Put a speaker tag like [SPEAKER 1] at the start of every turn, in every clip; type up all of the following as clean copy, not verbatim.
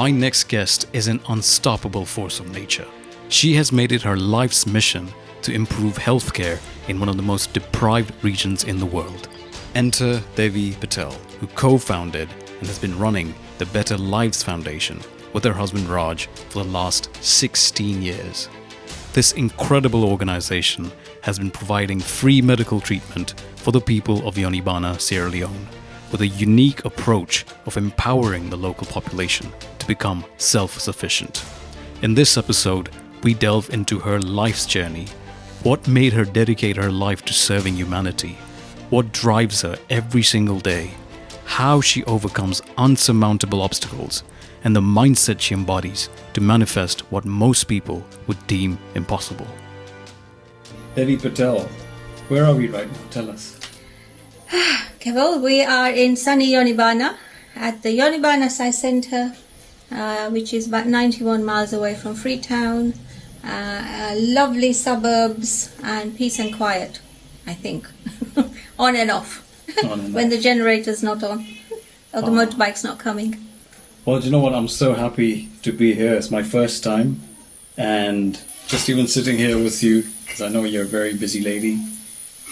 [SPEAKER 1] My next guest is an unstoppable force of nature. She has made it her life's mission to improve healthcare in one of the most deprived regions in the world. Enter Devi Patel, who co-founded and has been running the Better Lives Foundation with her husband Raj for the last 16 years. This incredible organization has been providing free medical treatment for the people of Yonibana, Sierra Leone, with a unique approach of empowering the local population to become self-sufficient. In this episode, we delve into her life's journey, what made her dedicate her life to serving humanity, what drives her every single day, how she overcomes unsurmountable obstacles, and the mindset she embodies to manifest what most people would deem impossible. Devi Patel, where are we right now? Tell us.
[SPEAKER 2] Keval, we are in sunny Yonibana at the Yonibana Science Centre, which is about 91 miles away from Freetown. Lovely suburbs and peace and quiet, I think. On and off. When the generator's not on or the motorbike's not coming.
[SPEAKER 1] Well, do you know what? I'm so happy to be here. It's my first time, and just even sitting here with you, because I know you're a very busy lady,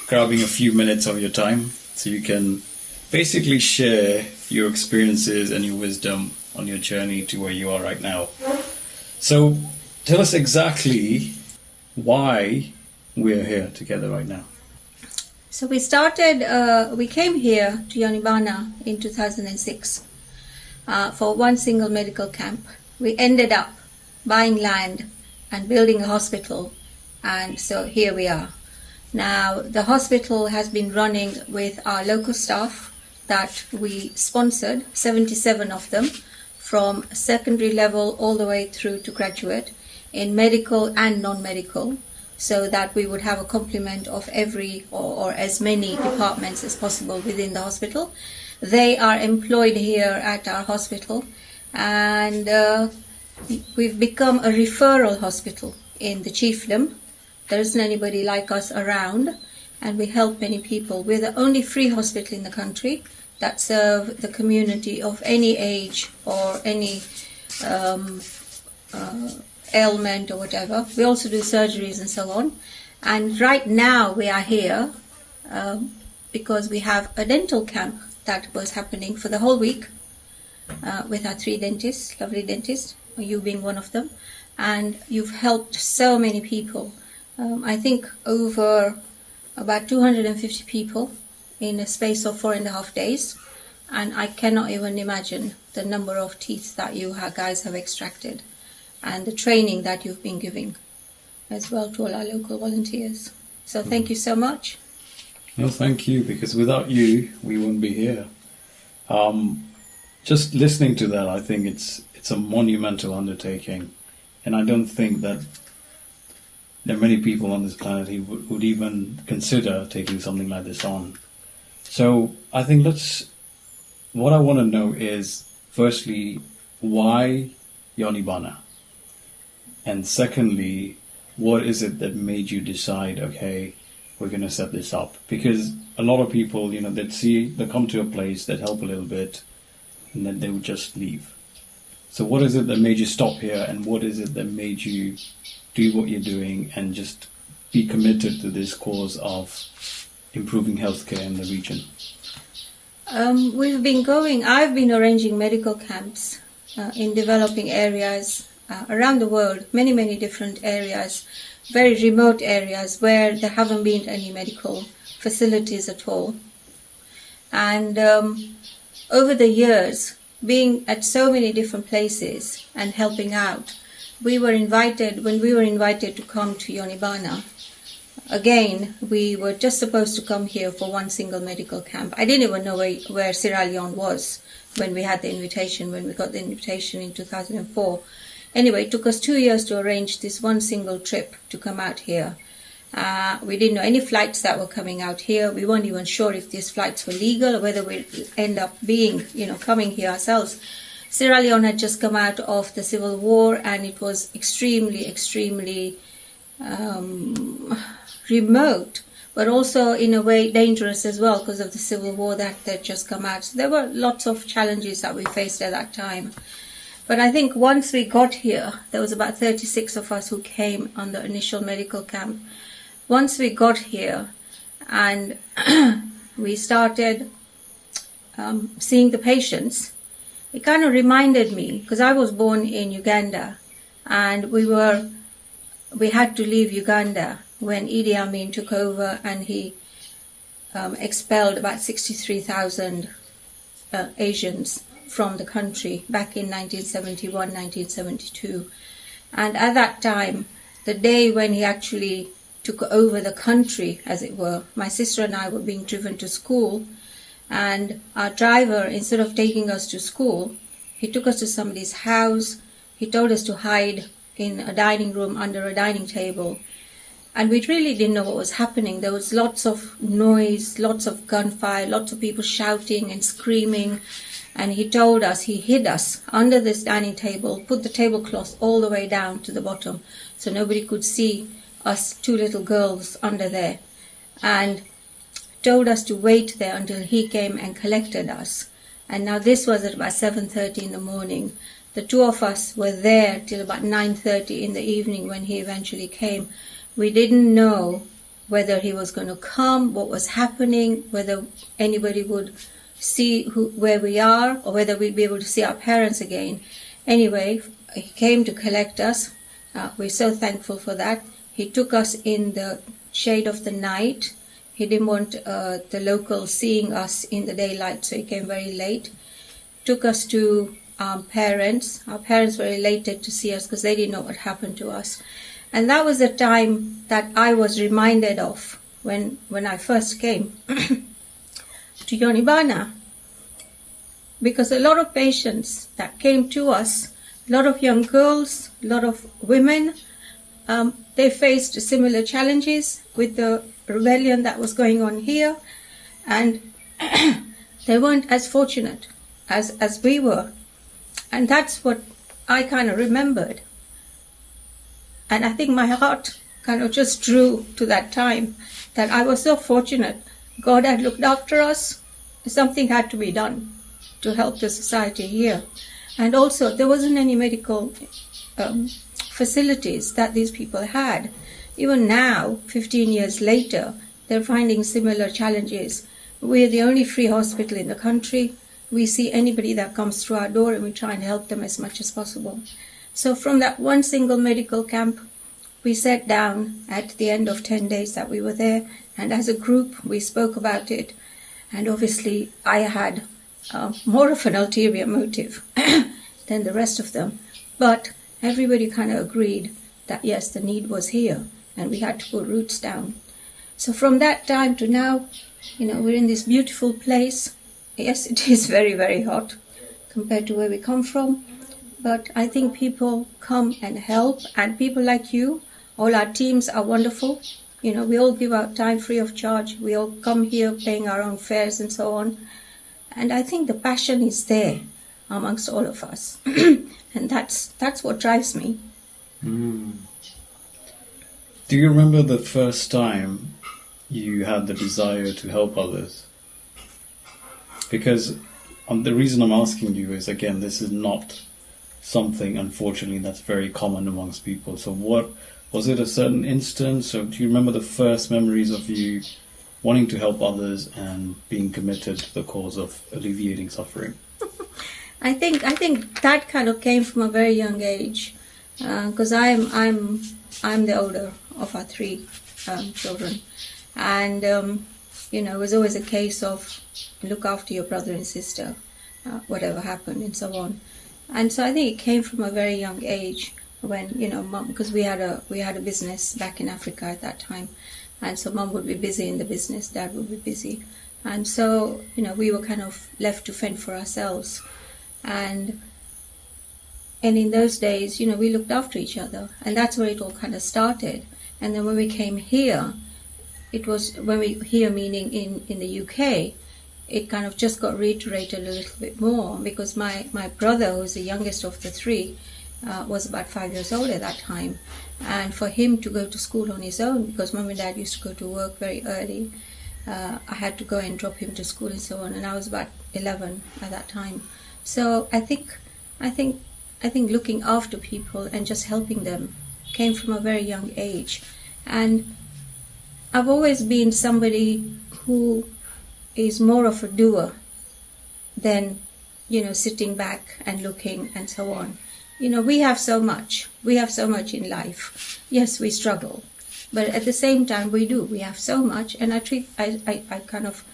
[SPEAKER 1] grabbing a few minutes of your time so you can basically share your experiences and your wisdom on your journey to where you are right now. So tell us exactly why we're here together right now.
[SPEAKER 2] So we came here to Yonibana in 2006 for one single medical camp. We ended up buying land and building a hospital, and so here we are. Now, the hospital has been running with our local staff that we sponsored, 77 of them, from secondary level all the way through to graduate, in medical and non-medical, so that we would have a complement of every or as many departments as possible within the hospital. They are employed here at our hospital, and we've become a referral hospital in the chiefdom. There isn't anybody like us around, and we help many people. We're the only free hospital in the country that serve the community of any age or any ailment or whatever. We also do surgeries and so on. And right now we are here because we have a dental camp that was happening for the whole week with our 3 dentists, lovely dentists, you being one of them. And you've helped so many people. I think over about 250 people in a space of 4.5 days. And I cannot even imagine the number of teeth that you guys have extracted, and the training that you've been giving as well to all our local volunteers. So thank you so much.
[SPEAKER 1] No, thank you, because without you, we wouldn't be here. Just listening to that, I think it's a monumental undertaking. And I don't think that there are many people on this planet who would even consider taking something like this on. So I think what I want to know is, firstly, why Yonibana? And secondly, what is it that made you decide, okay, we're going to set this up? Because a lot of people, they come to a place, that help a little bit, and then they would just leave. So what is it that made you stop here, and what is it that made you do what you're doing and just be committed to this cause of improving healthcare in the region?
[SPEAKER 2] I've been arranging medical camps in developing areas around the world, many, many different areas, very remote areas where there haven't been any medical facilities at all. And over the years, being at so many different places and helping out, when we were invited to come to Yonibana, again, we were just supposed to come here for one single medical camp. I didn't even know where Sierra Leone was when we got the invitation in 2004. Anyway, it took us 2 years to arrange this one single trip to come out here. We didn't know any flights that were coming out here. We weren't even sure if these flights were legal or whether we'd end up coming here ourselves. Sierra Leone had just come out of the civil war, and it was extremely, extremely remote, but also in a way dangerous as well because of the civil war that had just come out. So there were lots of challenges that we faced at that time. But I think once we got here, there was about 36 of us who came on the initial medical camp. Once we got here and we started seeing the patients, it kind of reminded me, because I was born in Uganda, and we had to leave Uganda when Idi Amin took over, and he expelled about 63,000 Asians from the country back in 1971, 1972. And at that time, the day when he actually took over the country, as it were, my sister and I were being driven to school, and our driver, instead of taking us to school, he took us to somebody's house. He told us to hide in a dining room under a dining table. And we really didn't know what was happening. There was lots of noise, lots of gunfire, lots of people shouting and screaming. And he told us, he hid us under this dining table, put the tablecloth all the way down to the bottom so nobody could see us two little girls under there. And told us to wait there until he came and collected us. And now this was at about 7:30 in the morning. The two of us were there till about 9:30 in the evening when he eventually came. We didn't know whether he was going to come, what was happening, whether anybody would see where we are, or whether we'd be able to see our parents again. Anyway, he came to collect us. We're so thankful for that. He took us in the shade of the night. He didn't want the locals seeing us in the daylight, so he came very late. Took us to our parents. Our parents were elated to see us because they didn't know what happened to us. And that was the time that I was reminded of when I first came to Yonibana. Because a lot of patients that came to us, a lot of young girls, a lot of women, they faced similar challenges with the rebellion that was going on here, and they weren't as fortunate as we were. And that's what I kind of remembered. And I think my heart kind of just drew to that time, that I was so fortunate. God had looked after us. Something had to be done to help the society here. And also, there wasn't any medical facilities that these people had. Even now, 15 years later, they're finding similar challenges. We're the only free hospital in the country. We see anybody that comes through our door and we try and help them as much as possible. So from that one single medical camp, we sat down at the end of 10 days that we were there, and as a group we spoke about it. And obviously I had more of an ulterior motive than the rest of them. But everybody kind of agreed that yes, the need was here and we had to put roots down. So from that time to now, we're in this beautiful place. Yes, it is very, very hot compared to where we come from. But I think people come and help, and people like you, all our teams are wonderful. We all give our time free of charge. We all come here paying our own fares and so on. And I think the passion is there amongst all of us. And that's what drives me.
[SPEAKER 1] Mm. Do you remember the first time you had the desire to help others? Because the reason I'm asking you is, again, this is not something, unfortunately, that's very common amongst people. So what was it, a certain instance, or do you remember the first memories of you wanting to help others and being committed to the cause of alleviating suffering?
[SPEAKER 2] I think that kind of came from a very young age, because I'm the older of our three children, and it was always a case of look after your brother and sister, whatever happened, and so on. And so I think it came from a very young age when, Mum, because we had a business back in Africa at that time, and so Mum would be busy in the business, Dad would be busy, and so we were kind of left to fend for ourselves, and in those days, we looked after each other, and that's where it all kind of started. And then when we came here, it was meaning in the UK, it kind of just got reiterated a little bit more, because my brother, who's the youngest of the three, was about 5 years old at that time. And for him to go to school on his own, because Mum and Dad used to go to work very early, I had to go and drop him to school and so on, and I was about 11 at that time. So I think I think looking after people and just helping them came from a very young age. And I've always been somebody who is more of a doer than, sitting back and looking and so on. We have so much. We have so much in life. Yes, we struggle. But at the same time, we have so much. And I kind of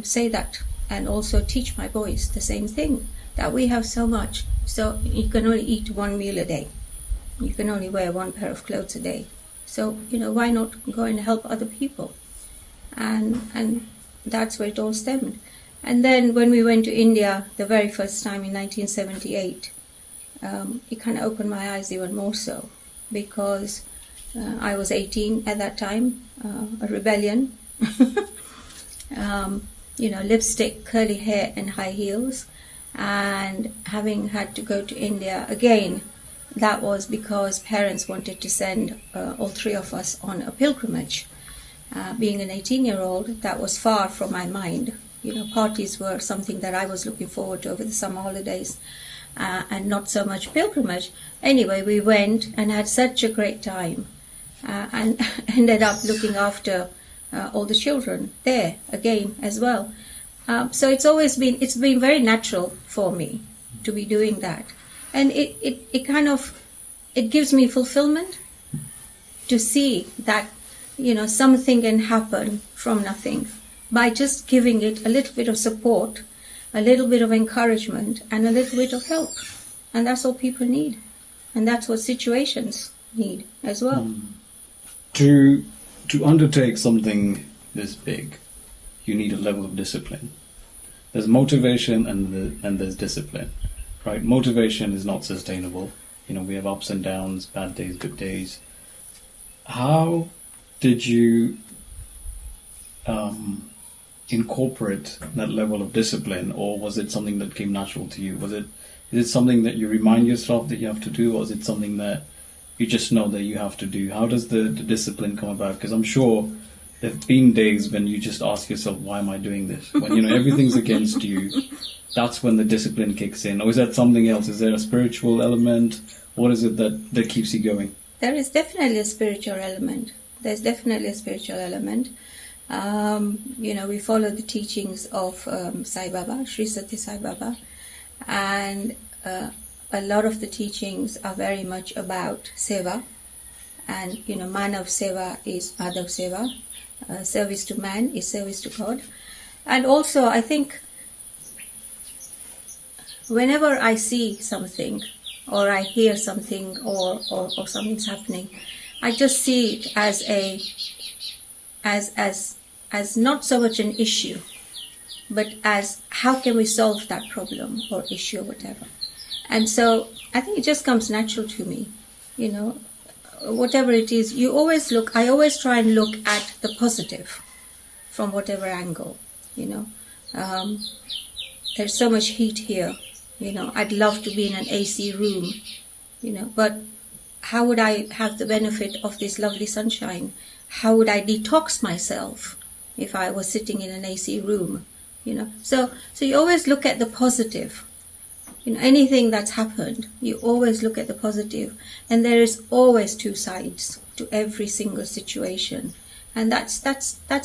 [SPEAKER 2] say that and also teach my boys the same thing, that we have so much. So you can only eat one meal a day. You can only wear one pair of clothes a day. So, why not go and help other people? And that's where it all stemmed. And then when we went to India the very first time in 1978, it kind of opened my eyes even more so, because I was 18 at that time, a rebellion, lipstick, curly hair and high heels. And having had to go to India again, that was because parents wanted to send all three of us on a pilgrimage. Being an 18-year-old, that was far from my mind. Parties were something that I was looking forward to over the summer holidays, and not so much pilgrimage. Anyway, we went and had such a great time, and ended up looking after all the children there again as well. So it's been very natural for me to be doing that. And it kind of, it gives me fulfillment to see that, something can happen from nothing by just giving it a little bit of support, a little bit of encouragement, and a little bit of help. And that's all people need. And that's what situations need as well.
[SPEAKER 1] To undertake something this big, you need a level of discipline. There's motivation and there's discipline. Right, motivation is not sustainable. We have ups and downs, bad days, good days. How did you incorporate that level of discipline, or was it something that came natural to you? Is it something that you remind yourself that you have to do, or is it something that you just know that you have to do? How does the discipline come about? Because I'm sure there have been days when you just ask yourself, why am I doing this? When everything's against you, that's when the discipline kicks in. Or is that something else? Is there a spiritual element? What is it that keeps you going?
[SPEAKER 2] There is definitely a spiritual element. There's definitely a spiritual element. We follow the teachings of Sai Baba, Sri Sathya Sai Baba, and a lot of the teachings are very much about seva. And, Manav Seva is Madhav Seva. Service to man is service to God. And also, I think, whenever I see something, or I hear something, or something's happening, I just see it as not so much an issue, but as how can we solve that problem or issue or whatever. And so I think it just comes natural to me, whatever it is. I always try and look at the positive from whatever angle, There's so much heat here, I'd love to be in an AC room, but how would I have the benefit of this lovely sunshine? How would I detox myself if I was sitting in an AC room, So you always look at the positive. Anything that's happened, you always look at the positive. And there is always two sides to every single situation. And that's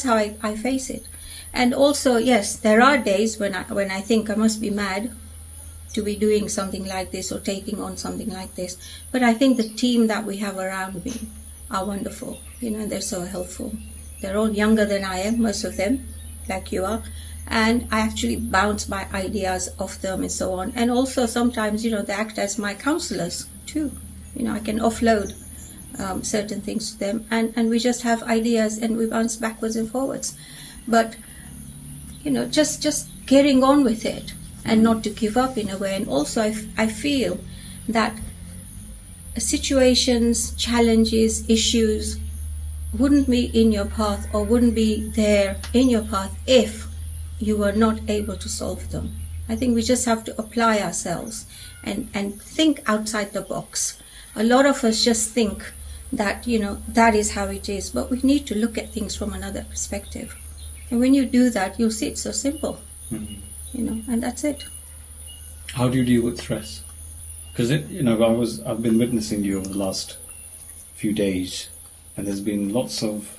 [SPEAKER 2] how I face it. And also, yes, there are days when I think I must be mad to be doing something like this or taking on something like this. But I think the team that we have around me are wonderful, and they're so helpful. They're all younger than I am, most of them, like you are. And I actually bounce my ideas off them and so on. And also sometimes, they act as my counselors too. I can offload certain things to them, and we just have ideas and we bounce backwards and forwards. But, just getting on with it and not to give up in a way. And also I feel that situations, challenges, issues wouldn't be in your path or wouldn't be there in your path if you were not able to solve them. I think we just have to apply ourselves and think outside the box. A lot of us just think that, that is how it is, but we need to look at things from another perspective. And when you do that, you'll see it's so simple, and that's it.
[SPEAKER 1] How do you deal with stress? Because I've been witnessing you over the last few days, and there's been lots of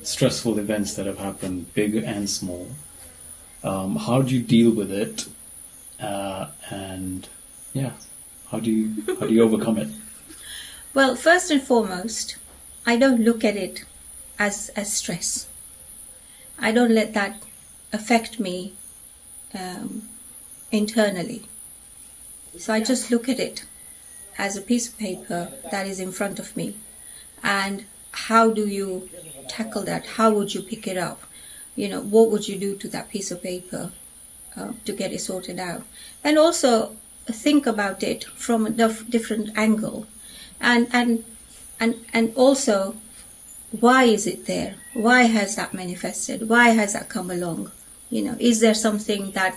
[SPEAKER 1] stressful events that have happened, big and small. How do you deal with it? And yeah, how do you overcome it?
[SPEAKER 2] Well, first and foremost, I don't look at it as stress. I don't let that affect me internally. So I just look at it as a piece of paper that is in front of me. And how do you tackle that? How would you pick it up? What would you do to that piece of paper to get it sorted out? And also think about it from a different angle. And also, why is it there? Why has that manifested? Why has that come along? Is there something that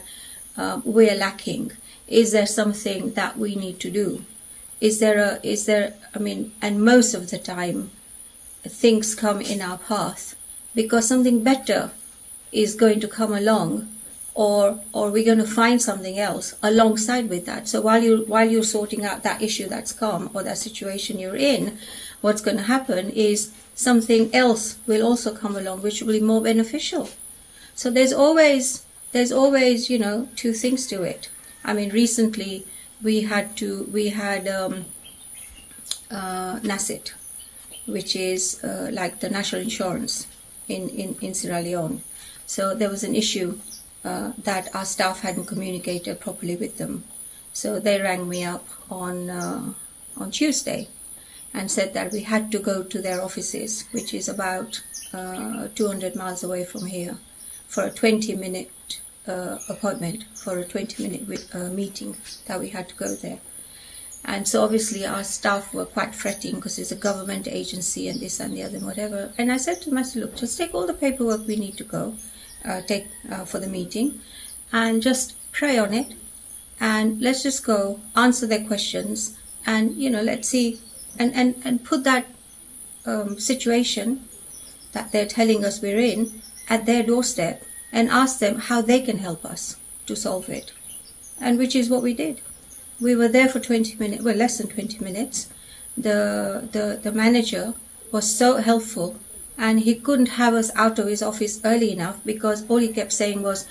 [SPEAKER 2] we're lacking? Is there something that we need to do? And most of the time, things come in our path because something better is going to come along, or we're going to find something else alongside with that. So while you're sorting out that issue that's come, or that situation you're in, what's going to happen is something else will also come along which will be more beneficial. So there's always two things to it. Recently we had NACIT, which is like the national insurance in Sierra Leone. So there was an issue that our staff hadn't communicated properly with them. So they rang me up on Tuesday and said that we had to go to their offices, which is about 200 miles away from here, for a 20-minute appointment, for a 20-minute meeting that we had to go there. And so obviously our staff were quite fretting because it's a government agency and this and the other and whatever. And I said to them, look, just take all the paperwork we need to go take for the meeting and just pray on it, and let's just go answer their questions, and let's see and put that situation that they're telling us we're in at their doorstep and ask them how they can help us to solve it. And which is what we did. We were there for 20 minutes, well, less than 20 minutes. The manager was so helpful, and he couldn't have us out of his office early enough because all he kept saying was,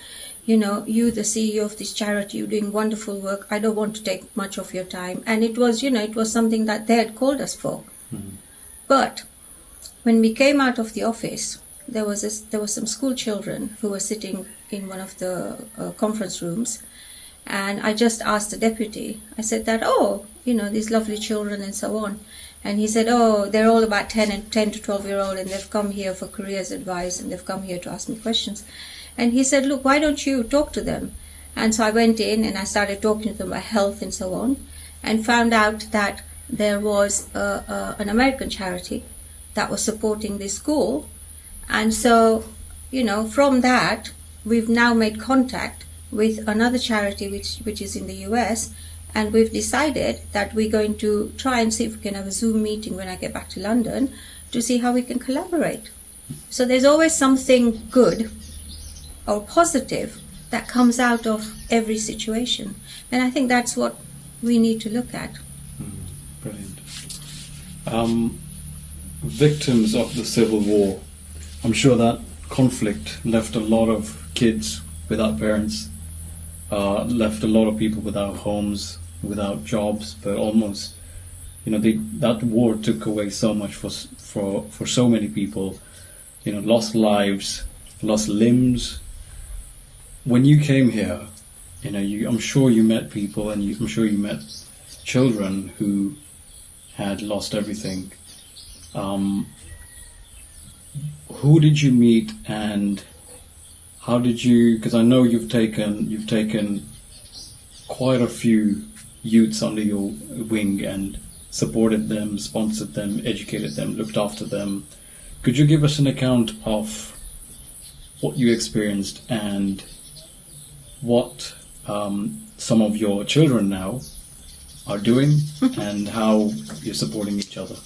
[SPEAKER 2] you, the CEO of this charity, you're doing wonderful work. I don't want to take much of your time. And it was, it was something that they had called us for. Mm-hmm. But when we came out of the office, there was some school children who were sitting in one of the conference rooms. And I just asked the deputy, I said that, these lovely children and so on. And he said, they're all about 10 to 12-year-old, and they've come here for careers advice, and they've come here to ask me questions. And he said, look, why don't you talk to them? And so I went in and I started talking to them about health and so on, and found out that there was an American charity that was supporting this school. And so, from that, we've now made contact with another charity which is in the US, and we've decided that we're going to try and see if we can have a Zoom meeting when I get back to London to see how we can collaborate. So there's always something good or positive that comes out of every situation. And I think that's what we need to look at.
[SPEAKER 1] Brilliant. Victims of the Civil War, I'm sure that conflict left a lot of kids without parents, left a lot of people without homes, without jobs, but almost, that war took away so much for so many people, lost lives, lost limbs. When you came here, I'm sure you met people, and I'm sure you met children who had lost everything. Who did you meet, and how did you? Because I know you've taken quite a few youths under your wing and supported them, sponsored them, educated them, looked after them. Could you give us an account of what you experienced and what some of your children now are doing and how you're supporting each other?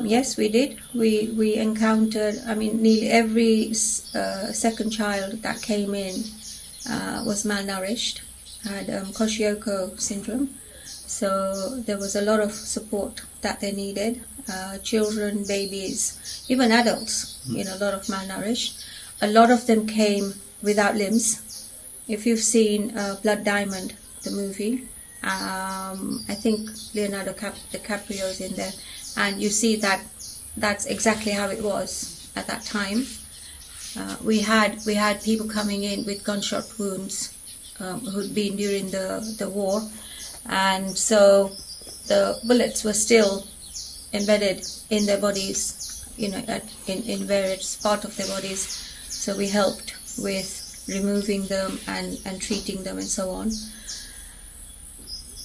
[SPEAKER 2] Yes, we did. We encountered, nearly every second child that came in was malnourished, had Kwashiorkor syndrome, So there was a lot of support that they needed. Children, babies, even adults, a lot of malnourished. A lot of them came without limbs. If you've seen Blood Diamond, the movie, I think Leonardo DiCaprio is in there, and you see that that's exactly how it was at that time. We had people coming in with gunshot wounds who'd been during the war, and so the bullets were still embedded in their bodies, in various parts of their bodies. So we helped with removing them and treating them and so on.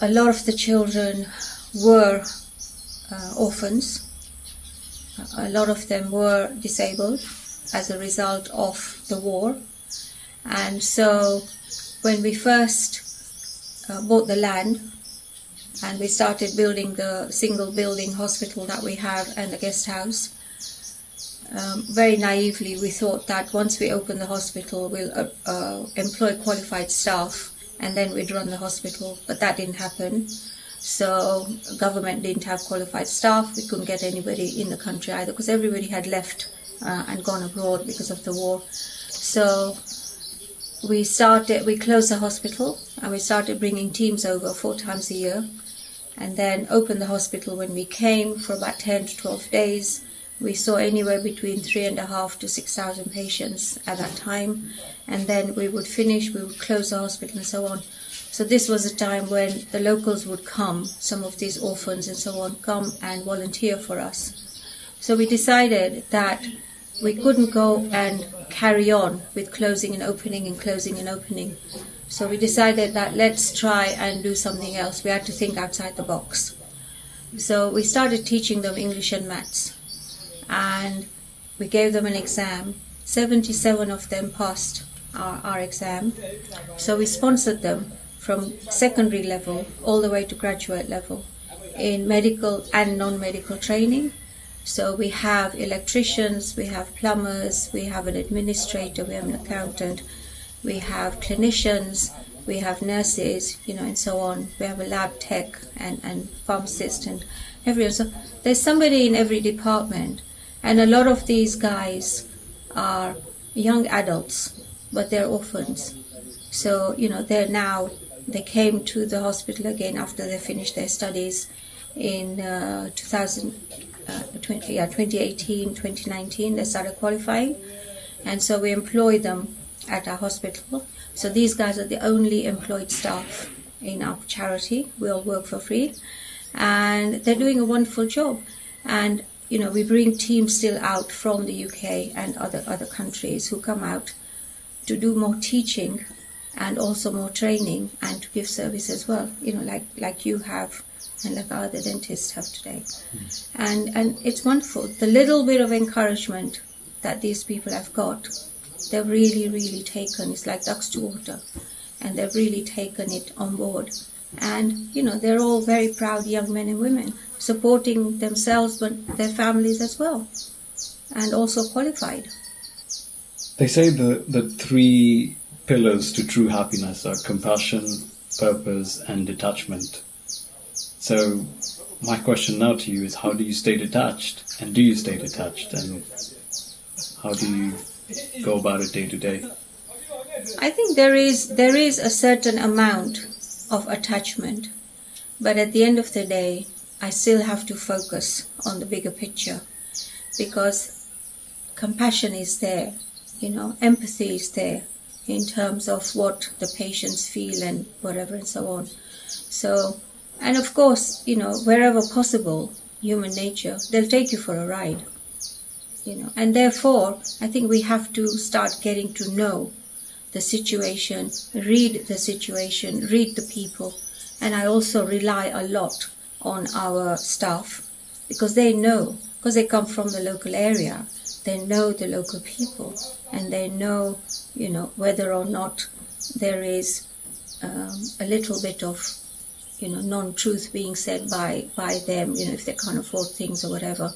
[SPEAKER 2] A lot of the children were orphans. A lot of them were disabled as a result of the war. And so when we first bought the land and we started building the single building hospital that we have and the guest house, very naively we thought that once we open the hospital we'll employ qualified staff and then we'd run the hospital, but that didn't happen. So government didn't have qualified staff. We couldn't get anybody in the country either because everybody had left and gone abroad because of the war. So we closed the hospital and we started bringing teams over 4 times a year, and then opened the hospital. When we came for about 10 to 12 days, we saw anywhere between 3,500 to 6,000 patients at that time, and then we would close the hospital and so on. So this was a time when the locals would come, some of these orphans and so on, come and volunteer for us. So we decided that we couldn't go and carry on with closing and opening and closing and opening. So we decided that let's try and do something else. We had to think outside the box. So we started teaching them English and maths. And we gave them an exam. 77 of them passed our exam. So we sponsored them from secondary level all the way to graduate level in medical and non-medical training. So we have electricians, we have plumbers, we have an administrator, we have an accountant, we have clinicians, we have nurses, and so on. We have a lab tech and pharmacist and everyone. So there's somebody in every department. And a lot of these guys are young adults, but they're orphans. So, they came to the hospital again after they finished their studies in 2018, 2019. They started qualifying. And so we employ them at our hospital. So these guys are the only employed staff in our charity. We all work for free. And they're doing a wonderful job. And we bring teams still out from the UK and other countries who come out to do more teaching and also more training and to give service as well, like you have and like our other dentists have today. And it's wonderful. The little bit of encouragement that these people have got, they've really, really taken. It's like ducks to water. And they've really taken it on board. And, they're all very proud young men and women, supporting themselves but their families as well, and also qualified.
[SPEAKER 1] They say the 3 pillars to true happiness are compassion, purpose, and detachment. So my question now to you is, how do you stay detached? And do you stay detached? And how do you go about it day to day?
[SPEAKER 2] I think there is a certain amount of attachment, but at the end of the day, I still have to focus on the bigger picture, because compassion is there, empathy is there in terms of what the patients feel and whatever and so on. So, and of course, wherever possible, human nature, they'll take you for a ride, and therefore, I think we have to start getting to know the situation, read the people, and I also rely a lot on our staff because they know, because they come from the local area, they know the local people, and they know, whether or not there is a little bit of, non-truth being said by them, if they can't afford things or whatever.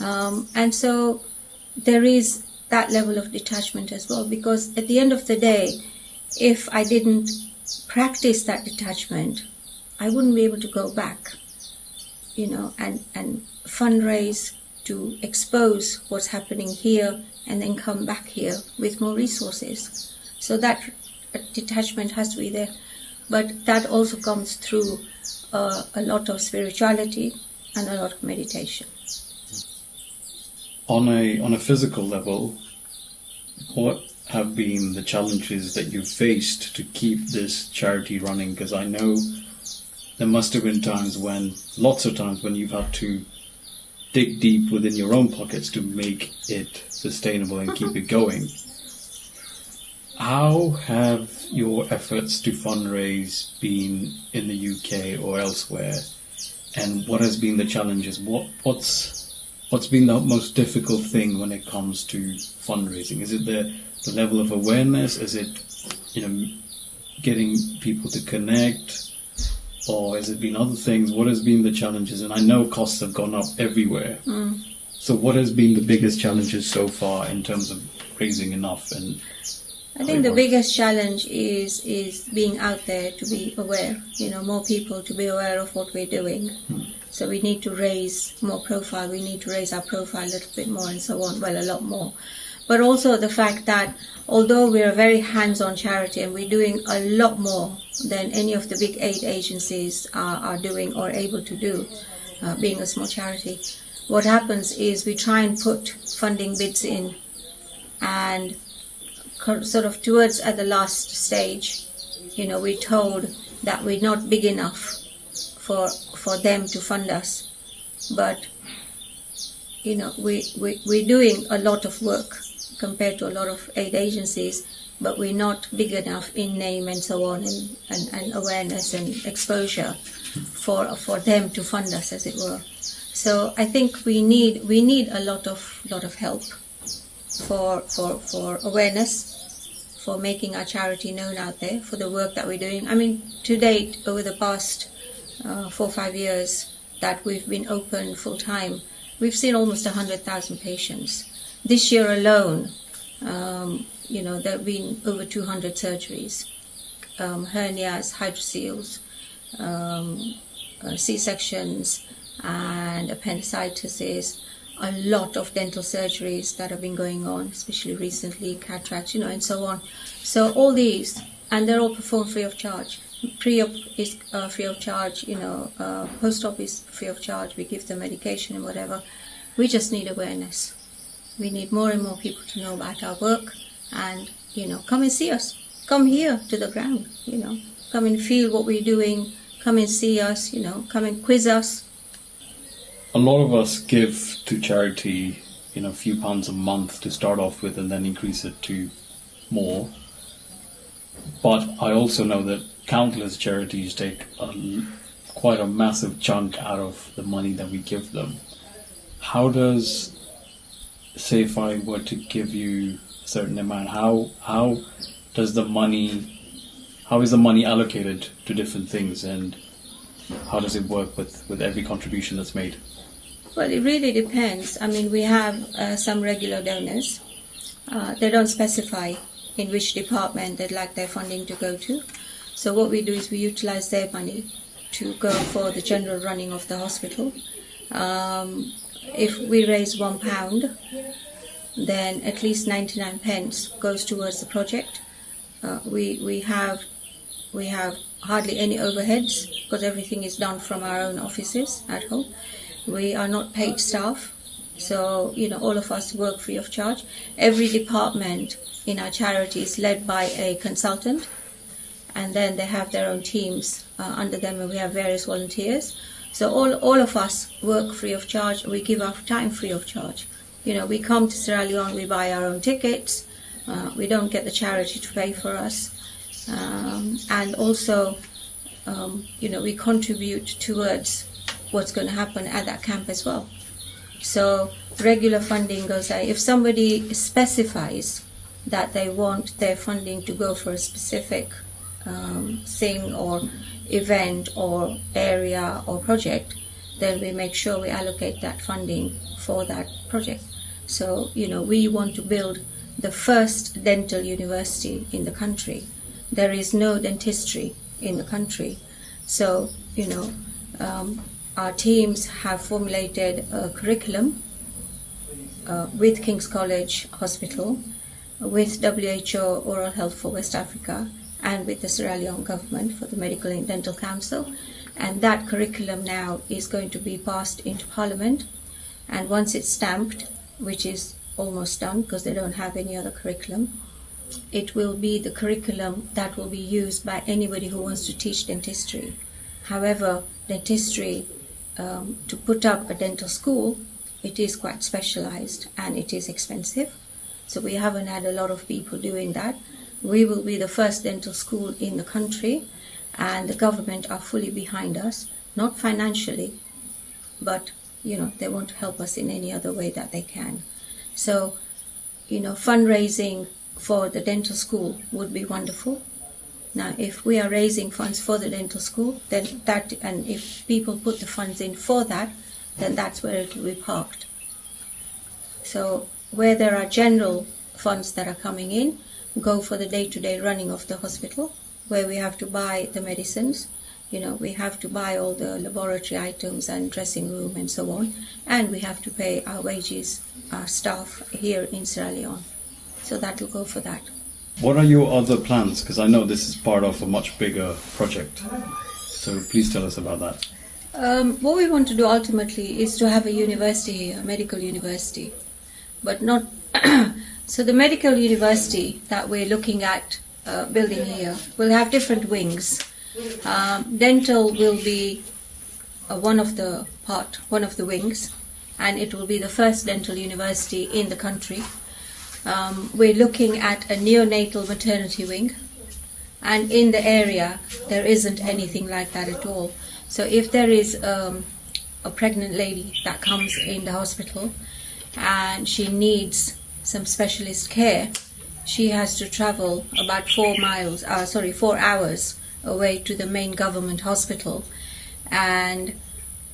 [SPEAKER 2] And so there is that level of detachment as well, because at the end of the day, if I didn't practice that detachment, I wouldn't be able to go back, and fundraise to expose what's happening here and then come back here with more resources. So that detachment has to be there. But that also comes through a lot of spirituality and a lot of meditation.
[SPEAKER 1] On a physical level, what have been the challenges that you've faced to keep this charity running? Because I know there must have been lots of times when you've had to dig deep within your own pockets to make it sustainable and keep it going. How have your efforts to fundraise been in the UK or elsewhere? And what has been the challenges? What's been the most difficult thing when it comes to fundraising? Is it the level of awareness? Is it, getting people to connect? Or has it been other things? What has been the challenges? And I know costs have gone up everywhere. So what has been the biggest challenges so far in terms of raising enough? And
[SPEAKER 2] I think the biggest challenge is being out there to be aware, more people to be aware of what we're doing. So we need to raise more profile, we need to raise our profile a little bit more and so on, well, a lot more. But also the fact that although we're a very hands-on charity and we're doing a lot more than any of the big aid agencies are doing or able to do, being a small charity, what happens is we try and put funding bids in, and sort of towards at the last stage, we're told that we're not big enough for them to fund us. But, we're doing a lot of work compared to a lot of aid agencies, but we're not big enough in name and so on, and awareness and exposure for them to fund us, as it were. So I think we need a lot of help for awareness, for making our charity known out there, for the work that we're doing. I mean, to date, over the past 4 or 5 years that we've been open full time, we've seen almost 100,000 patients. This year alone, there have been over 200 surgeries, hernias, hydroceles, C-sections, and appendicitis. A lot of dental surgeries that have been going on, especially recently, cataracts, and so on. So all these, and they're all performed free of charge. Pre-op is free of charge, post-op is free of charge. We give them medication and whatever. We just need awareness. We need more and more people to know about our work, and, come and see us. Come here to the ground, come and feel what we're doing. Come and see us, come and quiz us.
[SPEAKER 1] A lot of us give to charity, a few pounds a month to start off with and then increase it to more. But I also know that countless charities take quite a massive chunk out of the money that we give them. How does, say if I were to give you a certain amount, how is the money allocated to different things, and how does it work with every contribution that's made?
[SPEAKER 2] Well, it really depends. I mean, we have some regular donors. They don't specify in which department they'd like their funding to go to. So what we do is we utilize their money to go for the general running of the hospital. If we raise £1, then at least 99 pence goes towards the project. We have hardly any overheads because everything is done from our own offices at home. We are not paid staff, so all of us work free of charge. Every department in our charity is led by a consultant, and then they have their own teams under them, and we have various volunteers. So all of us work free of charge. We give our time free of charge. We come to Sierra Leone, we buy our own tickets. We don't get the charity to pay for us, and also we contribute towards what's going to happen at that camp as well. So regular funding goes there. If somebody specifies that they want their funding to go for a specific thing or event or area or project, then we make sure we allocate that funding for that project. So, we want to build the first dental university in the country. There is no dentistry in the country. So, our teams have formulated a curriculum with King's College Hospital, with WHO Oral Health for West Africa, and with the Sierra Leone government for the Medical and Dental Council. And that curriculum now is going to be passed into Parliament. And once it's stamped, which is almost done because they don't have any other curriculum, it will be the curriculum that will be used by anybody who wants to teach dentistry. However, dentistry, to put up a dental school, it is quite specialized and it is expensive. So we haven't had a lot of people doing that. We will be the first dental school in the country, and the government are fully behind us, not financially, but they want to help us in any other way that they can. So, fundraising for the dental school would be wonderful. Now, if we are raising funds for the dental school, then and if people put the funds in for that, then that's where it will be parked. So, where there are general funds that are coming in, go for the day-to-day running of the hospital, where we have to buy the medicines, we have to buy all the laboratory items and dressing room and so on, and we have to pay our wages, our staff here in Sierra Leone. So that will go for that.
[SPEAKER 1] What are your other plans? Because I know this is part of a much bigger project. So please tell us about that.
[SPEAKER 2] What we want to do ultimately is to have a university here, a medical university. But not... So the medical university that we're looking at building here will have different wings. Dental will be one of the wings, and it will be the first dental university in the country. We're looking at a neonatal maternity wing, and in the area there isn't anything like that at all. So if there is a pregnant lady that comes in the hospital and she needs some specialist care, she has to travel about 4 hours away to the main government hospital, and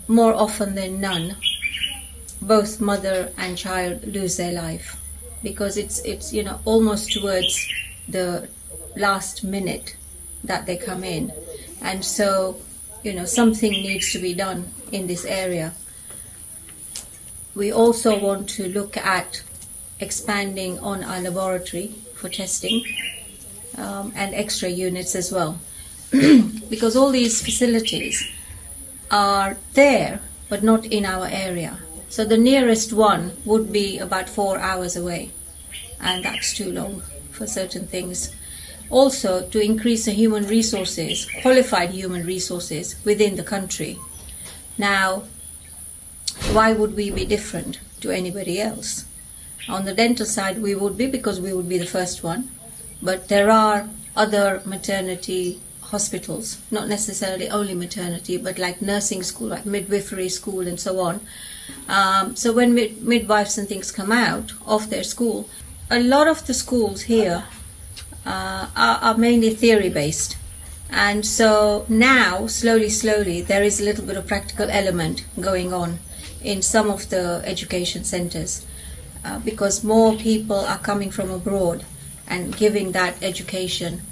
[SPEAKER 2] more often than none, both mother and child lose their life, because it's almost towards the last minute that they come in. And so something needs to be done in this area. We also want to look at expanding on our laboratory for testing, and X-ray units as well, because all these facilities are there but not in our area. So the nearest one would be about 4 hours away, and that's too long for certain things. Also, to increase the human resources, qualified human resources within the country. Now, why would we be different to anybody else? On the dental side, we would be, because we would be the first one. But there are other maternity hospitals, not necessarily only maternity, but like nursing school, like midwifery school and so on. So when midwives and things come out of their school, a lot of the schools here are mainly theory-based. And so now, slowly, there is a little bit of practical element going on in some of the education centers, because more people are coming from abroad and giving that education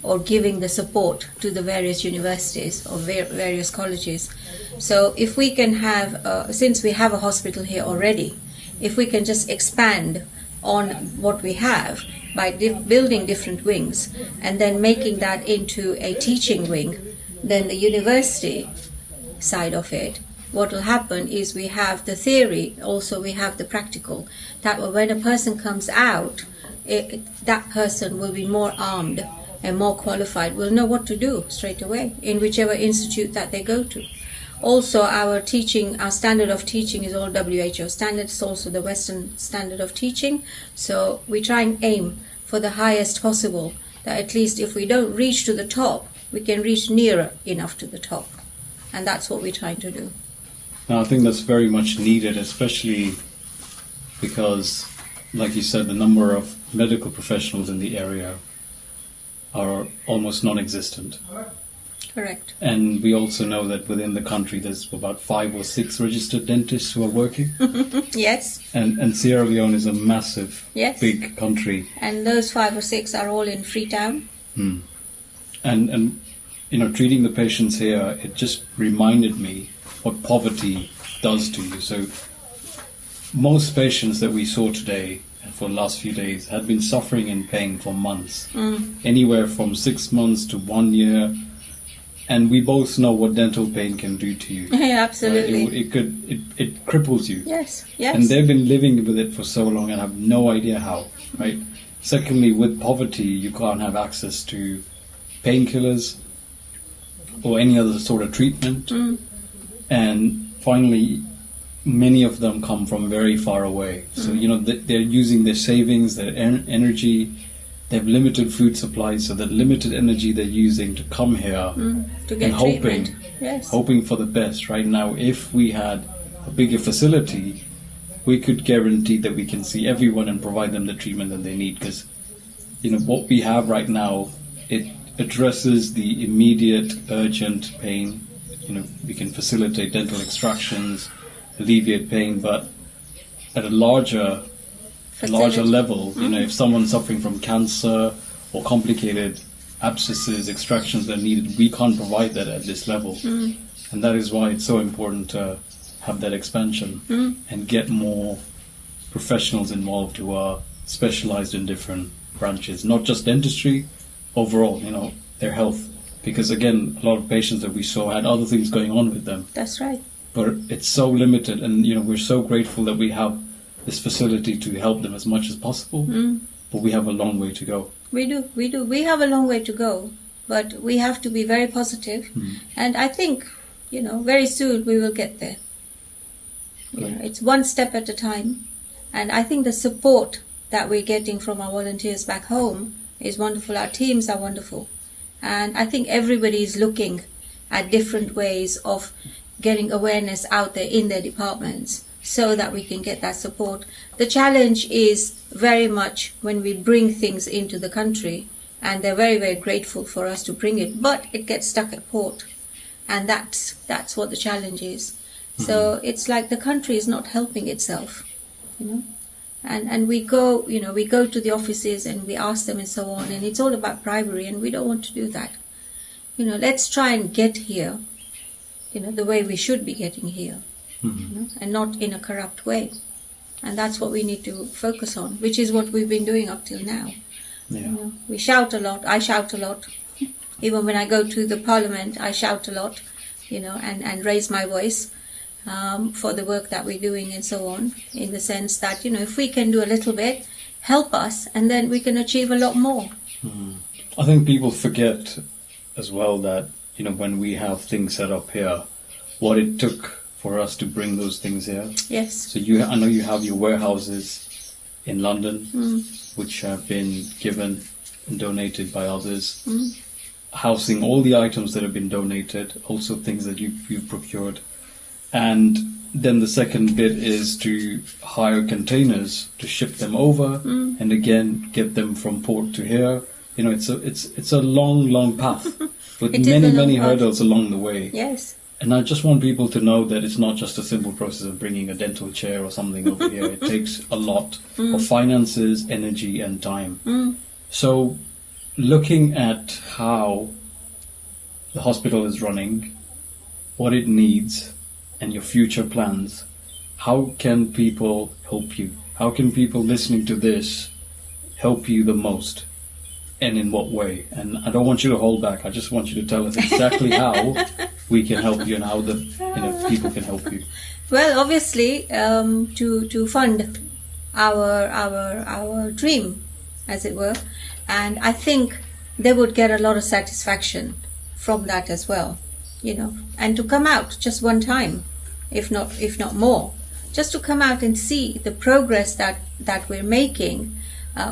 [SPEAKER 2] or giving the support to the various universities or various colleges. So if we can have, since we have a hospital here already, if we can just expand on what we have by building different wings and then making that into a teaching wing, then the university side of it, what will happen is we have the theory, also we have the practical, that when a person comes out, that person will be more armed and more qualified, will know what to do straight away in whichever institute that they go to. Also, our standard of teaching is all WHO standard. It's also the Western standard of teaching. So we try and aim for the highest possible, that at least if we don't reach to the top, we can reach nearer enough to the top. And that's what we're trying to do.
[SPEAKER 1] Now, I think that's very much needed, especially because, like you said, the number of medical professionals in the area are almost non-existent.
[SPEAKER 2] Correct.
[SPEAKER 1] And we also know that within the country there's about 5 or 6 registered dentists who are working.
[SPEAKER 2] Yes.
[SPEAKER 1] And Sierra Leone is a massive,
[SPEAKER 2] yes,
[SPEAKER 1] big country.
[SPEAKER 2] And those 5 or 6 are all in Freetown.
[SPEAKER 1] And treating the patients here, it just reminded me what poverty does to you. So most patients that we saw today and for the last few days had been suffering in pain for months, anywhere from 6 months to 1 year. And we both know what dental pain can do to you.
[SPEAKER 2] Yeah, absolutely.
[SPEAKER 1] It cripples you.
[SPEAKER 2] Yes.
[SPEAKER 1] And they've been living with it for so long and have no idea how, right? Secondly, with poverty, you can't have access to painkillers or any other sort of treatment. And finally, many of them come from very far away. So, they're using their savings, their energy. They have limited food supplies, so that limited energy they're using to come here
[SPEAKER 2] to get
[SPEAKER 1] and hoping for the best. Right now, if we had a bigger facility, we could guarantee that we can see everyone and provide them the treatment that they need. Because, what we have right now, it addresses the immediate, urgent pain. We can facilitate dental extractions, alleviate pain, but at a larger level, if someone's suffering from cancer or complicated abscesses, extractions that are needed, we can't provide that at this level. And that is why it's so important to have that expansion and get more professionals involved who are specialized in different branches, not just dentistry, overall, their health. Because again, a lot of patients that we saw had other things going on with them.
[SPEAKER 2] That's right.
[SPEAKER 1] But it's so limited, and we're so grateful that we have this facility to help them as much as possible, but we have a long way to go.
[SPEAKER 2] We do. We have a long way to go, but we have to be very positive, and I think, very soon we will get there. It's one step at a time, and I think the support that we're getting from our volunteers back home is wonderful. Our teams are wonderful, and I think everybody is looking at different ways of getting awareness out there in their departments, so that we can get that support. The challenge is very much when we bring things into the country, and they're very, very grateful for us to bring it, but it gets stuck at port, and that's what the challenge is. So it's like the country is not helping itself, and we go to the offices and we ask them and so on, and it's all about bribery, and we don't want to do that. Let's try and get here, the way we should be getting here. And not in a corrupt way. And that's what we need to focus on, which is what we've been doing up till now. We shout a lot. I shout a lot. Even when I go to the parliament, I shout a lot, and raise my voice for the work that we're doing and so on, in the sense that, if we can do a little bit, help us, and then we can achieve a lot more.
[SPEAKER 1] I think people forget as well that, when we have things set up here, what it took for us to bring those things here.
[SPEAKER 2] Yes.
[SPEAKER 1] So I know you have your warehouses in London, which have been given and donated by others, housing all the items that have been donated, also things that you've procured. And then the second bit is to hire containers to ship them over, and again get them from port to here. It's a long path with many hurdles along the way.
[SPEAKER 2] Yes.
[SPEAKER 1] And I just want people to know that it's not just a simple process of bringing a dental chair or something over here. It takes a lot of finances, energy, and time. So, looking at how the hospital is running, what it needs, and your future plans, how can people help you? How can people listening to this help you the most? And in what way? And I don't want you to hold back. I just want you to tell us exactly how we can help you and how the people can help you.
[SPEAKER 2] Well, obviously, to fund our dream, as it were, and I think they would get a lot of satisfaction from that as well, and to come out just one time, if not more, just to come out and see the progress that we're making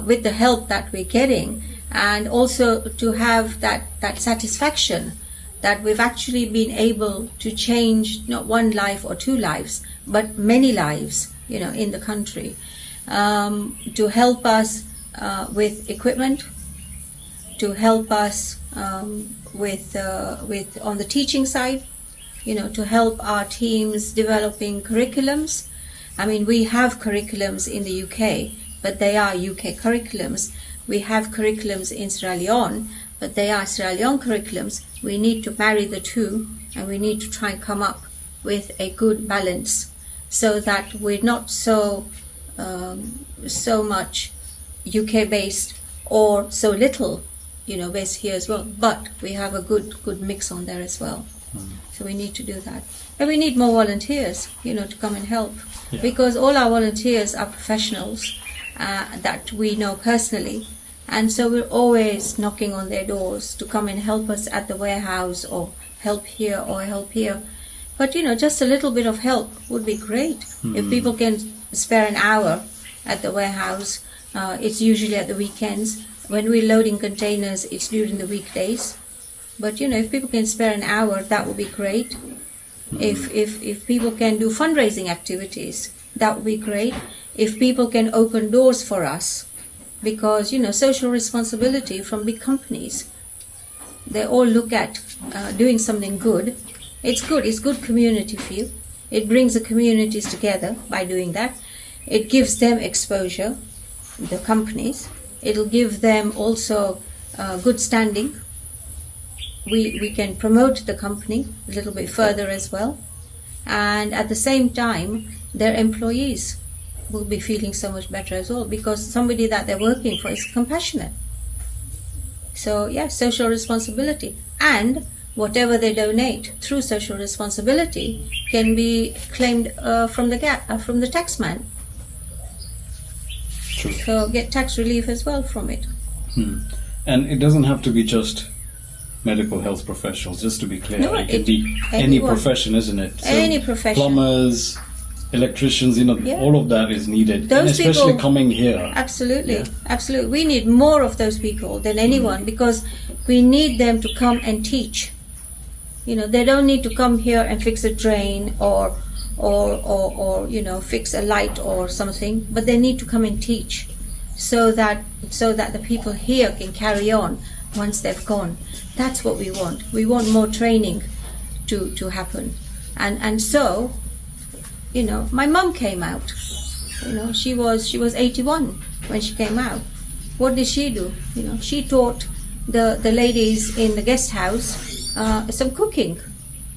[SPEAKER 2] with the help that we're getting. And also to have that satisfaction that we've actually been able to change not one life or two lives, but many lives, in the country, to help us with equipment, to help us with on the teaching side, to help our teams developing curriculums. I mean, we have curriculums in the UK, but they are UK curriculums. We have curriculums in Sierra Leone, they are Sierra Leone curriculums, we need to marry the two, and we need to try and come up with a good balance so that we're not so much UK based or so little, based here as well. But we have a good mix on there as well. So we need to do that. And we need more volunteers, to come and help.
[SPEAKER 1] Yeah.
[SPEAKER 2] Because all our volunteers are professionals that we know personally. And so we're always knocking on their doors to come and help us at the warehouse or help here or help here. But, just a little bit of help would be great. If people can spare an hour at the warehouse, it's usually at the weekends. When we're loading containers, it's during the weekdays. But, if people can spare an hour, that would be great. If people can do fundraising activities, that would be great. If people can open doors for us, because, social responsibility from big companies, they all look at doing something good. It's good community feel. It brings the communities together by doing that. It gives them exposure, the companies. It'll give them also good standing. We can promote the company a little bit further as well. And at the same time, their employees will be feeling so much better as well, because somebody that they're working for is compassionate. So, social responsibility. And whatever they donate through social responsibility can be claimed from the taxman.
[SPEAKER 1] True.
[SPEAKER 2] So get tax relief as well from it.
[SPEAKER 1] And it doesn't have to be just medical health professionals, just to be clear.
[SPEAKER 2] No,
[SPEAKER 1] it can be any
[SPEAKER 2] anyone.
[SPEAKER 1] profession, isn't it? So
[SPEAKER 2] Any profession.
[SPEAKER 1] Plumbers, electricians, all of that is needed.
[SPEAKER 2] Those
[SPEAKER 1] and especially
[SPEAKER 2] people-
[SPEAKER 1] coming here.
[SPEAKER 2] Absolutely,
[SPEAKER 1] Yeah.
[SPEAKER 2] absolutely. We need more of those people than anyone, because we need them to come and teach. They don't need to come here and fix a drain or fix a light or something, but they need to come and teach, so that the people here can carry on once they've gone. That's what we want. We want more training to happen, and so. My mum came out. She was 81 when she came out. What did she do? She taught the ladies in the guest house some cooking,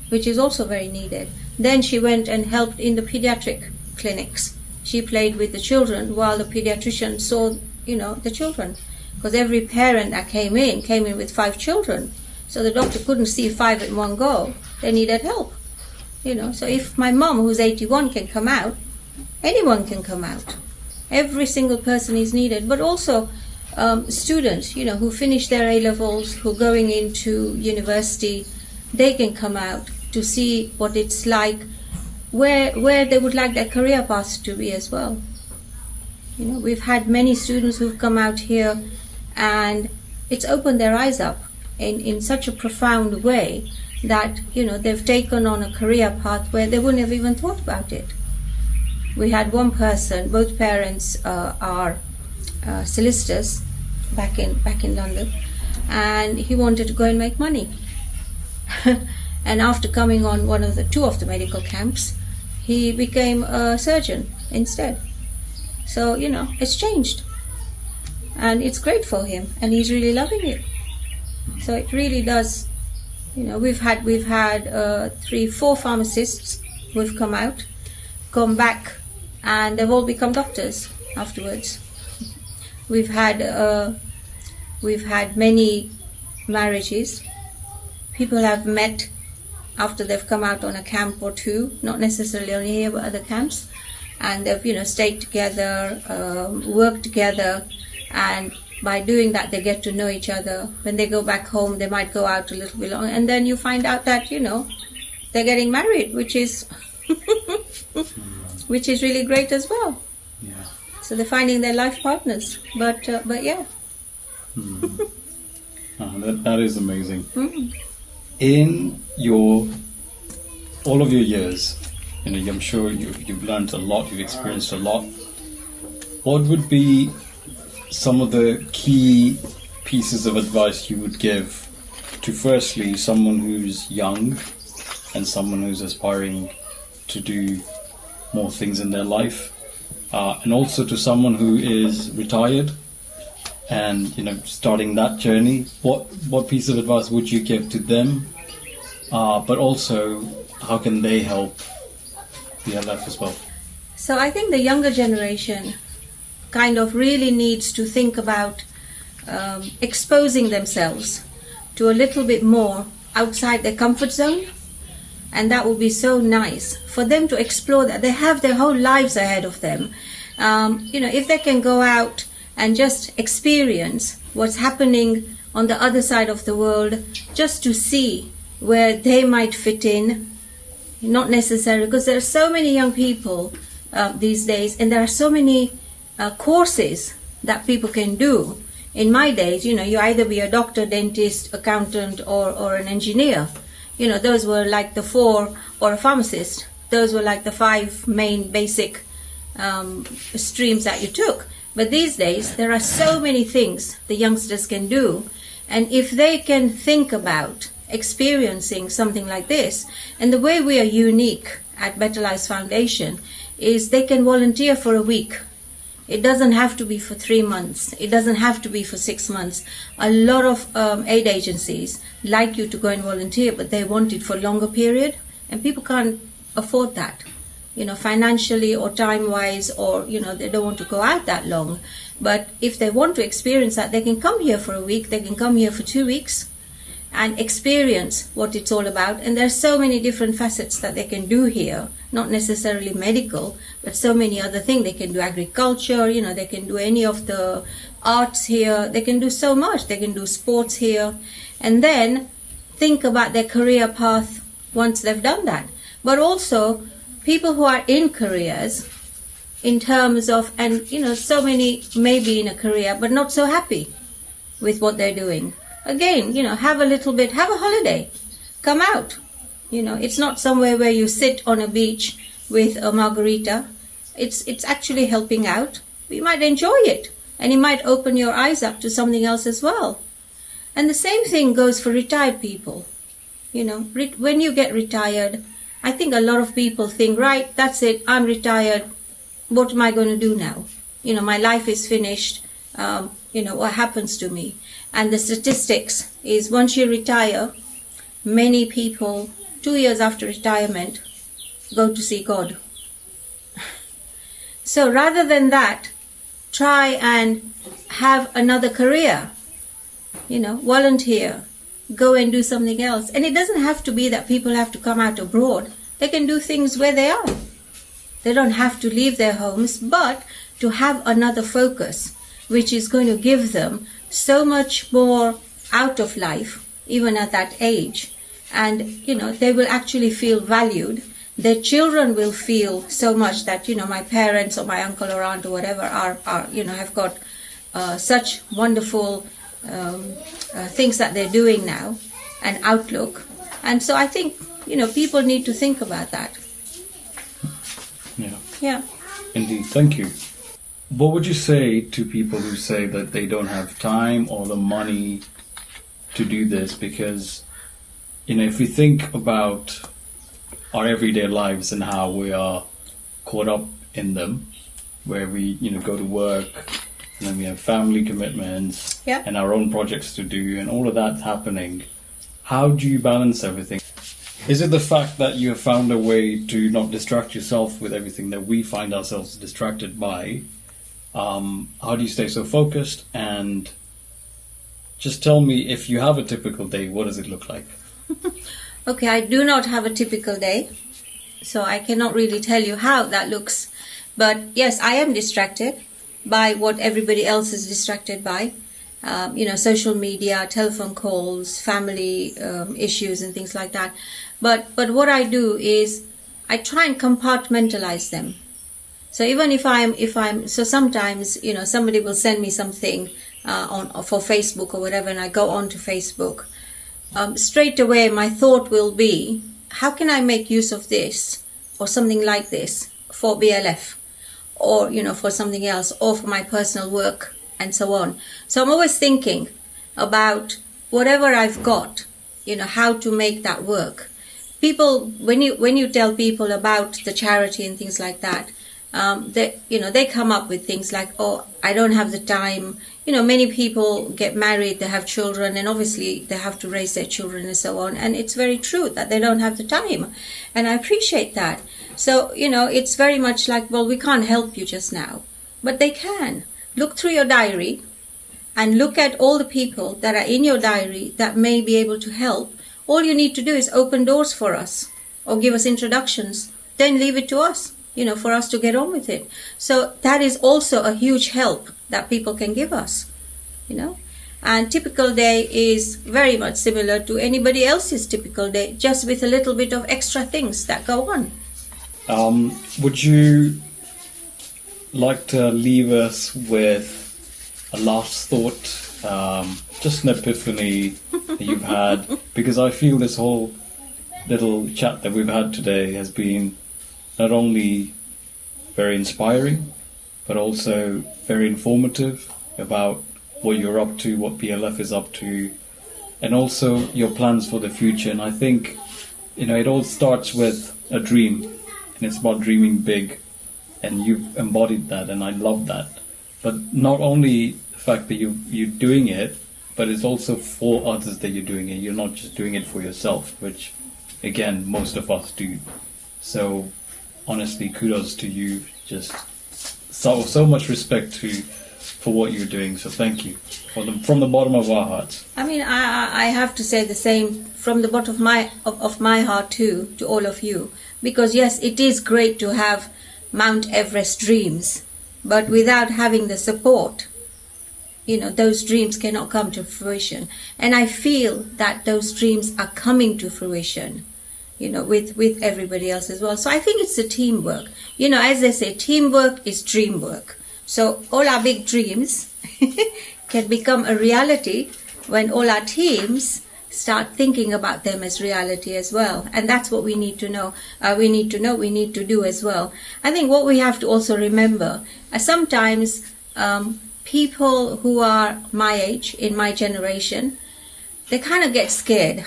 [SPEAKER 2] which is also very needed. Then she went and helped in the pediatric clinics. She played with the children while the pediatrician saw, the children. Because every parent that came in with 5 children. So the doctor couldn't see 5 in one go. They needed help. So if my mum, who's 81, can come out, anyone can come out. Every single person is needed. But also students, who finish their A-levels, who are going into university, they can come out to see what it's like, where they would like their career path to be as well. We've had many students who've come out here, and it's opened their eyes up in such a profound way that they've taken on a career path where they wouldn't have even thought about it. We had one person, both parents are solicitors back in London, and he wanted to go and make money. And after coming on two of the medical camps, he became a surgeon instead. So it's changed, and it's great for him, and he's really loving it. So it really does. We've had 3-4 pharmacists who've come back, and they've all become doctors afterwards. We've had many marriages. People have met after they've come out on a camp or two, not necessarily only here but other camps, and they've stayed together, worked together, and by doing that, they get to know each other. When they go back home, they might go out a little bit longer, and then you find out that they're getting married, which is really great as well.
[SPEAKER 1] Yeah.
[SPEAKER 2] So they're finding their life partners. But yeah.
[SPEAKER 1] That is amazing. In all of your years, I'm sure you've learned a lot. You've experienced a lot. What would be some of the key pieces of advice you would give to, firstly, someone who's young and someone who's aspiring to do more things in their life, and also to someone who is retired and starting that journey, what piece of advice would you give to them? But also, how can they help BLF as well?
[SPEAKER 2] So I think the younger generation kind of really needs to think about exposing themselves to a little bit more outside their comfort zone. And that would be so nice for them to explore that. They have their whole lives ahead of them. If they can go out and just experience what's happening on the other side of the world, just to see where they might fit in, not necessarily, because there are so many young people these days, and there are so many courses that people can do. In my days, you either be a doctor, dentist, accountant, or an engineer. Those were like the four, or a pharmacist. Those were like the 5 main basic streams that you took. But these days, there are so many things the youngsters can do. And if they can think about experiencing something like this, and the way we are unique at Better Lives Foundation is they can volunteer for a week. It doesn't have to be for 3 months. It doesn't have to be for 6 months. A lot of aid agencies like you to go and volunteer, but they want it for a longer period, and people can't afford that, financially or time-wise, or, they don't want to go out that long. But if they want to experience that, they can come here for a week, they can come here for 2 weeks and experience what it's all about. And there's so many different facets that they can do here, not necessarily medical, but so many other things. They can do agriculture, they can do any of the arts here, they can do so much, they can do sports here, and then think about their career path once they've done that. But also people who are in careers, in terms of, and so many may be in a career but not so happy with what they're doing. Again, have a little bit, have a holiday, come out. It's not somewhere where you sit on a beach with a margarita. It's actually helping out. You might enjoy it, and it might open your eyes up to something else as well. And the same thing goes for retired people. When you get retired, I think a lot of people think, right, that's it, I'm retired. What am I going to do now? My life is finished. What happens to me? And the statistics is once you retire, many people 2 years after retirement go to see God. So rather than that, try and have another career, volunteer, go and do something else. And it doesn't have to be that people have to come out abroad. They can do things where they are. They don't have to leave their homes, but to have another focus, which is going to give them so much more out of life, even at that age. And, they will actually feel valued. Their children will feel so much that, my parents or my uncle or aunt or whatever are have got such wonderful things that they're doing now, and outlook. And so I think, people need to think about that. Yeah.
[SPEAKER 1] Indeed. Thank you. What would you say to people who say that they don't have time or the money to do this? Because, if we think about our everyday lives and how we are caught up in them, where we, go to work, and then we have family commitments,
[SPEAKER 2] yeah,
[SPEAKER 1] and our own projects to do, and all of that happening, how do you balance everything? Is it the fact that you have found a way to not distract yourself with everything that we find ourselves distracted by? How do you stay so focused? And just tell me, if you have a typical day, what does it look like?
[SPEAKER 2] Okay, I do not have a typical day, so I cannot really tell you how that looks. But yes, I am distracted by what everybody else is distracted by. Social media, telephone calls, family issues and things like that. But what I do is I try and compartmentalize them. So even if I'm so sometimes, somebody will send me something for Facebook or whatever, and I go on to Facebook. Straight away my thought will be, how can I make use of this or something like this for BLF, or for something else, or for my personal work, and so on. So I'm always thinking about whatever I've got, how to make that work. People, when you tell people about the charity and things like that, they come up with things like, oh, I don't have the time. Many people get married, they have children, and obviously they have to raise their children and so on. And it's very true that they don't have the time. And I appreciate that. So, it's very much like, well, we can't help you just now. But they can. Look through your diary and look at all the people that are in your diary that may be able to help. All you need to do is open doors for us or give us introductions. Then leave it to us, for us to get on with it. So that is also a huge help that people can give us, And typical day is very much similar to anybody else's typical day, just with a little bit of extra things that go on.
[SPEAKER 1] Would you like to leave us with a last thought, just an epiphany that you've had? Because I feel this whole little chat that we've had today has been not only very inspiring, but also very informative about what you're up to, what PLF is up to, and also your plans for the future. And I think, it all starts with a dream, and it's about dreaming big, and you've embodied that, and I love that. But not only the fact that you're doing it, but it's also for others that you're doing it. You're not just doing it for yourself, which, again, most of us do. So, honestly, kudos to you. Just so much respect for what you're doing. So thank you from the bottom of our hearts.
[SPEAKER 2] I mean, I have to say the same from the bottom of my heart too, to all of you. Because yes, it is great to have Mount Everest dreams, but without having the support, those dreams cannot come to fruition. And I feel that those dreams are coming to fruition, with everybody else as well. So I think it's a teamwork. As they say, teamwork is dream work. So all our big dreams can become a reality when all our teams start thinking about them as reality as well. And that's what we need to know. We need to do as well. I think what we have to also remember, sometimes people who are my age, in my generation, they kind of get scared.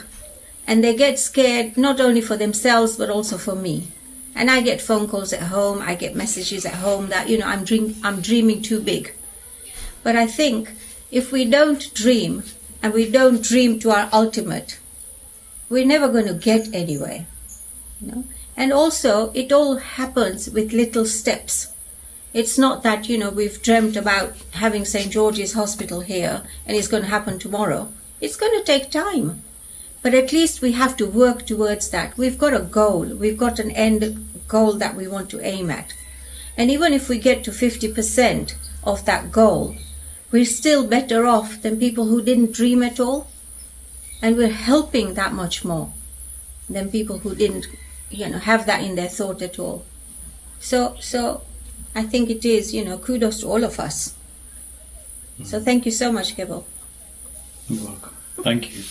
[SPEAKER 2] And they get scared not only for themselves, but also for me. And I get phone calls at home, I get messages at home that, I'm dreaming too big. But I think if we don't dream, and we don't dream to our ultimate, we're never going to get anywhere. And also, it all happens with little steps. It's not that, we've dreamt about having St. George's Hospital here, and it's going to happen tomorrow. It's going to take time. But at least we have to work towards that. We've got a goal. We've got an end goal that we want to aim at. And even if we get to 50% of that goal, we're still better off than people who didn't dream at all. And we're helping that much more than people who didn't, have that in their thought at all. So I think it is, kudos to all of us. So thank you so much, Keval.
[SPEAKER 1] You're welcome. Thank you.